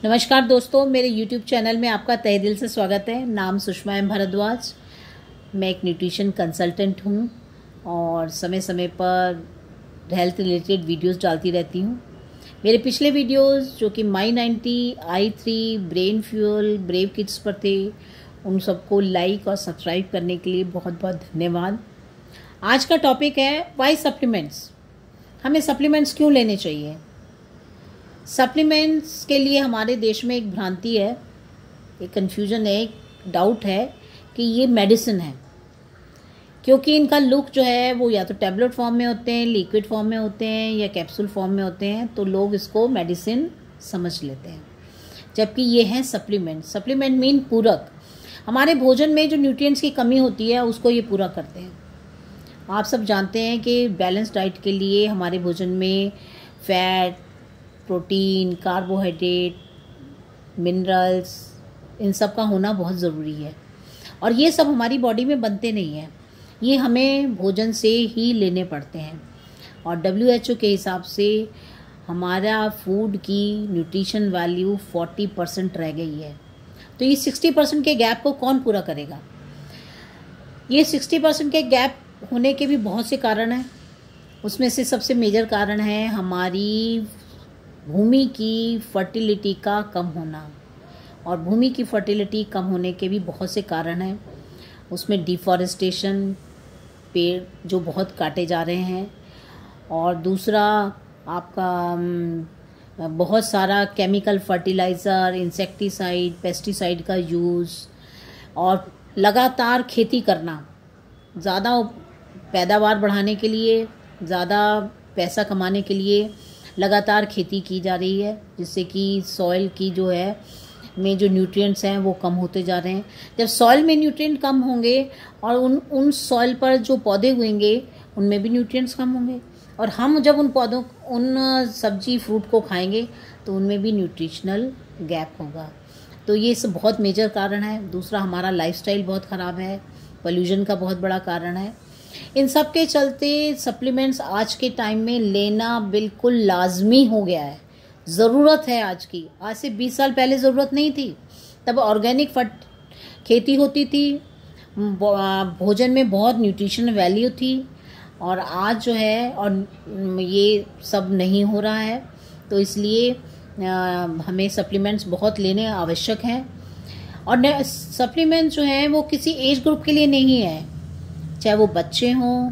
नमस्कार दोस्तों, मेरे YouTube चैनल में आपका तहे दिल से स्वागत है। नाम सुषमा एम भारद्वाज। मैं एक न्यूट्रिशन कंसल्टेंट हूँ और समय समय पर हेल्थ रिलेटेड वीडियोस डालती रहती हूँ। मेरे पिछले वीडियोस जो कि माई 90, i3, brain fuel, brave kids पर थे, उन सबको लाइक और सब्सक्राइब करने के लिए बहुत बहुत धन्यवाद। आज का टॉपिक है वाई सप्लीमेंट्स। हमें सप्लीमेंट्स क्यों लेने चाहिए। सप्लीमेंट्स के लिए हमारे देश में एक भ्रांति है, एक कन्फ्यूजन है, एक डाउट है कि ये मेडिसिन है, क्योंकि इनका लुक जो है वो या तो टैबलेट फॉर्म में होते हैं, लिक्विड फॉर्म में होते हैं या कैप्सूल फॉर्म में होते हैं, तो लोग इसको मेडिसिन समझ लेते हैं, जबकि ये है सप्लीमेंट। सप्लीमेंट मीन पूरक। हमारे भोजन में जो न्यूट्रिएंट्स की कमी होती है उसको ये पूरा करते हैं। आप सब जानते हैं कि बैलेंस डाइट के लिए हमारे भोजन में फैट, प्रोटीन, कार्बोहाइड्रेट, मिनरल्स, इन सब का होना बहुत ज़रूरी है और ये सब हमारी बॉडी में बनते नहीं हैं, ये हमें भोजन से ही लेने पड़ते हैं। और WHO के हिसाब से हमारा फूड की न्यूट्रिशन वैल्यू 40% रह गई है, तो ये 60% के गैप को कौन पूरा करेगा। ये 60% के गैप होने के भी बहुत से कारण हैं। उसमें से सबसे मेजर कारण है हमारी भूमि की फर्टिलिटी का कम होना, और भूमि की फर्टिलिटी कम होने के भी बहुत से कारण हैं। उसमें डिफॉरेस्टेशन, पेड़ जो बहुत काटे जा रहे हैं, और दूसरा आपका बहुत सारा केमिकल फर्टिलाइज़र, इंसेक्टिसाइड, पेस्टिसाइड का यूज़, और लगातार खेती करना, ज़्यादा पैदावार बढ़ाने के लिए, ज़्यादा पैसा कमाने के लिए लगातार खेती की जा रही है, जिससे कि सॉइल की जो है में जो न्यूट्रिएंट्स हैं वो कम होते जा रहे हैं। जब सॉइल में न्यूट्रिएंट कम होंगे और उन सॉइल पर जो पौधे उगेंगे उनमें भी न्यूट्रिएंट्स कम होंगे, और हम जब उन सब्जी फ्रूट को खाएंगे तो उनमें भी न्यूट्रिशनल गैप होगा। तो ये सब बहुत मेजर कारण है। दूसरा, हमारा लाइफस्टाइल बहुत ख़राब है, पोल्यूशन का बहुत बड़ा कारण है। इन सब के चलते सप्लीमेंट्स आज के टाइम में लेना बिल्कुल लाजमी हो गया है, ज़रूरत है आज की। आज से 20 साल पहले ज़रूरत नहीं थी, तब ऑर्गेनिक खेती होती थी, भोजन में बहुत न्यूट्रिशन वैल्यू थी, और आज जो है और ये सब नहीं हो रहा है। तो इसलिए हमें सप्लीमेंट्स बहुत लेने आवश्यक हैं। और सप्लीमेंट्स जो हैं वो किसी एज ग्रुप के लिए नहीं है, चाहे वो बच्चे हों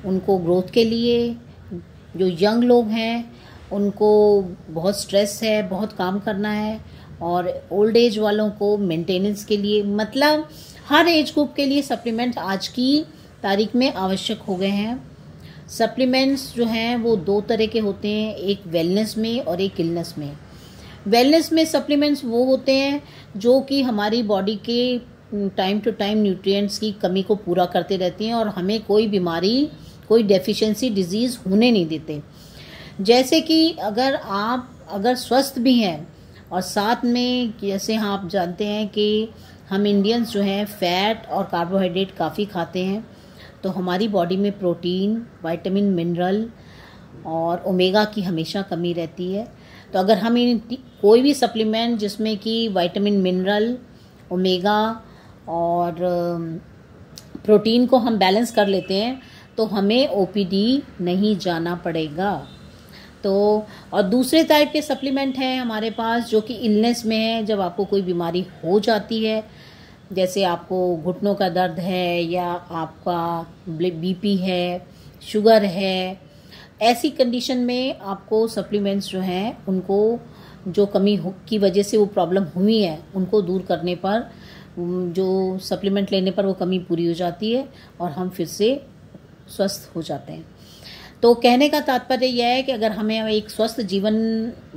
उनको ग्रोथ के लिए, जो यंग लोग हैं उनको बहुत स्ट्रेस है, बहुत काम करना है, और ओल्ड एज वालों को मेंटेनेंस के लिए, मतलब हर एज ग्रुप के लिए सप्लीमेंट आज की तारीख में आवश्यक हो गए हैं। सप्लीमेंट्स जो हैं वो दो तरह के होते हैं, एक वेलनेस में और एक इलनेस में। वेलनेस में सप्लीमेंट्स वो होते हैं जो कि हमारी बॉडी के टाइम टू टाइम न्यूट्रिएंट्स की कमी को पूरा करते रहती हैं और हमें कोई बीमारी, कोई डेफिशिएंसी, डिजीज़ होने नहीं देते। जैसे कि अगर स्वस्थ भी हैं और साथ में, जैसे हाँ आप जानते हैं कि हम इंडियंस जो हैं फैट और कार्बोहाइड्रेट काफ़ी खाते हैं, तो हमारी बॉडी में प्रोटीन, विटामिन, मिनरल और ओमेगा की हमेशा कमी रहती है। तो अगर हम कोई भी सप्लीमेंट जिसमें कि विटामिन, मिनरल, ओमेगा और प्रोटीन को हम बैलेंस कर लेते हैं तो हमें OPD नहीं जाना पड़ेगा। तो और दूसरे टाइप के सप्लीमेंट हैं हमारे पास जो कि इलनेस में है, जब आपको कोई बीमारी हो जाती है, जैसे आपको घुटनों का दर्द है या आपका BP है, शुगर है, ऐसी कंडीशन में आपको सप्लीमेंट्स जो हैं उनको जो कमी की वजह से वो प्रॉब्लम हुई है उनको दूर करने पर, जो सप्लीमेंट लेने पर वो कमी पूरी हो जाती है और हम फिर से स्वस्थ हो जाते हैं। तो कहने का तात्पर्य यह है कि अगर हमें एक स्वस्थ जीवन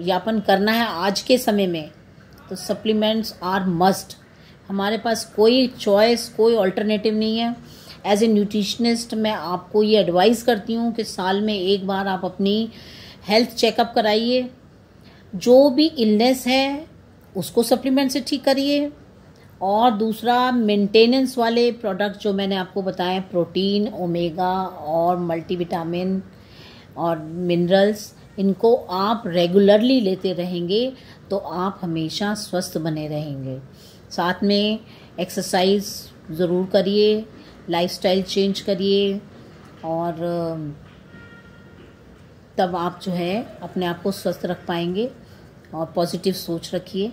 यापन करना है आज के समय में, तो सप्लीमेंट्स आर मस्ट। हमारे पास कोई चॉइस, कोई अल्टरनेटिव नहीं है। एज ए न्यूट्रिशनिस्ट मैं आपको ये एडवाइस करती हूँ कि साल में एक बार आप अपनी हेल्थ चेकअप कराइए। जो भी इलनेस है उसको सप्लीमेंट से ठीक करिए, और दूसरा मेंटेनेंस वाले प्रोडक्ट जो मैंने आपको बताए, प्रोटीन, ओमेगा और मल्टीविटामिन और मिनरल्स, इनको आप रेगुलरली लेते रहेंगे तो आप हमेशा स्वस्थ बने रहेंगे। साथ में एक्सरसाइज ज़रूर करिए, लाइफस्टाइल चेंज करिए, और तब आप जो है अपने आप को स्वस्थ रख पाएंगे। और पॉजिटिव सोच रखिए।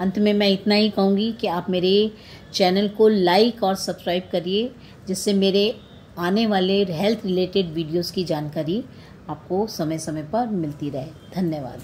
अंत में मैं इतना ही कहूँगी कि आप मेरे चैनल को लाइक और सब्सक्राइब करिए, जिससे मेरे आने वाले हेल्थ रिलेटेड वीडियोस की जानकारी आपको समय समय पर मिलती रहे। धन्यवाद।